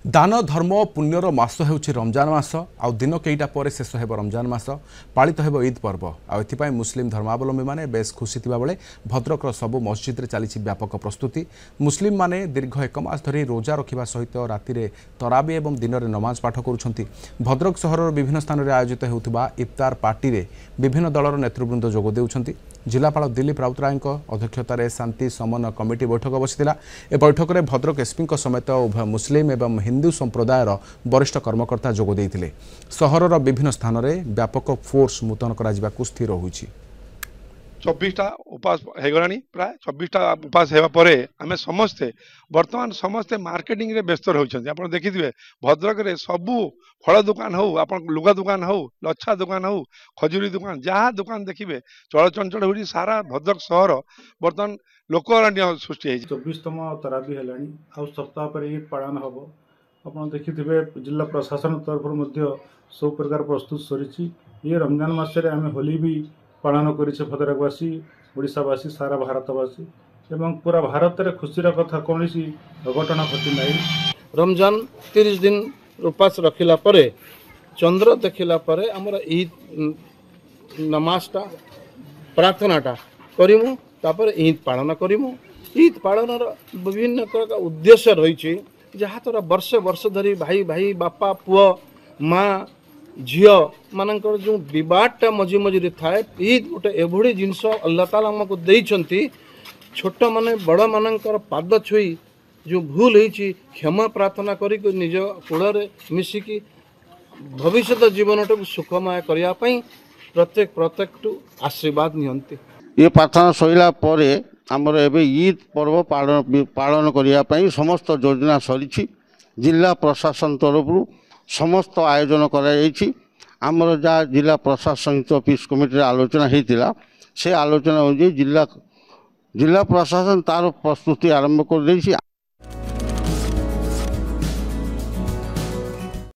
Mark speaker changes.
Speaker 1: दान धर्म पुण्यर मास ହେଉଛି रमजान मास आउ दिन केईटा पर शेष ହେବ रमजान मास पालित ହେବ ईद पर्व आउ मुस्लिम धर्मावलम्बी माने बेस खुशी थिबा बेले भद्रकर सबु मस्जिद रे चली व्यापक प्रस्तुति मुस्लिम माने दीर्घ एक मास धरी रोजा रखिबा सहित राति तराबी एवं दिन में नमाज पाठ करुछंती। भद्रक सहर विभिन्न स्थान में आयोजित होउथिबा इफ्तार पार्टी रे विभिन्न दलर नेतृवृंद जोग देउछंती। जिलापाल दिलीप राउतराय अध्यक्षतार शांति समन्वय कमिटी बैठक बसिथिला। ए बैठक में भद्रक एसपी समेत उभय मुस्लिम एवं हिंदू संप्रदायर वरिष्ठ कर्मकर्ता जोग देइथिले। सहरर विभिन्न स्थान में व्यापक फोर्स मुतयन करा स्थिर होइछि।
Speaker 2: 24टा उपास हेगलानी प्राय 24टा उपास हेबा परे आमे समस्ते वर्तमान समस्ते मार्केटिंग रे व्यस्त रहउछन। आपण देखिथिबे भद्रक रे सबु फल दुकान हो आपण लुगा दुकान हो लच्छा दुकान हो खजुरी दुकान जहाँ दुकान देखिबे चलचंचल होई सारा भद्रक सहर वर्तमान लोकरण्य सृष्टि है।
Speaker 3: 24तम तराबी हेलानी आ सप्ताह पर ईद पालन हबो। आपण देखिथिबे जिला प्रशासन तरफ सब प्रकार प्रस्तुत सरिछि। ये रमजान मास आम होली भी पालन करिछे। भद्रकवासी ओडिशावासी सारा भारतवासी एवं पूरा भारत रे खुशीर कथा कौन घटना घटी नहीं।
Speaker 4: रमजान 30 दिन उपास रखिला परे चंद्र देखिला परे हमर ईद नमाजटा प्रार्थनाटा करिमु तापर ईद पालन करिमु। ईद पालन विभिन्न प्रकार उद्देश्य रही जहाँ तोरा वर्ष वर्ष धरी भाई भाई बापा पुआ माँ झील मानकर जो बटा मझी मझे थाए ईद गोटे एभली जिनस अल्लाह ताला हमको देइछंती। छोट माने बड़ मानकर पाद छुई जो भूल होती क्षमा प्रार्थना करी निज कूल मिसिकी भविष्य जीवन टाक सुखमय करने प्रत्येक प्रत्येक आशीर्वाद नियंती।
Speaker 5: ये प्रार्थना सैला परे आमर एबे ईद पर्व पालन करने समस्त योजना सरी। जिला प्रशासन तरफ समस्त आयोजन कर जहाँ जिला प्रशासन पीस कमिटी आलोचना होता से आलोचना अनुଯାयी जिला प्रशासन तार प्रस्तुति आरंभ कर।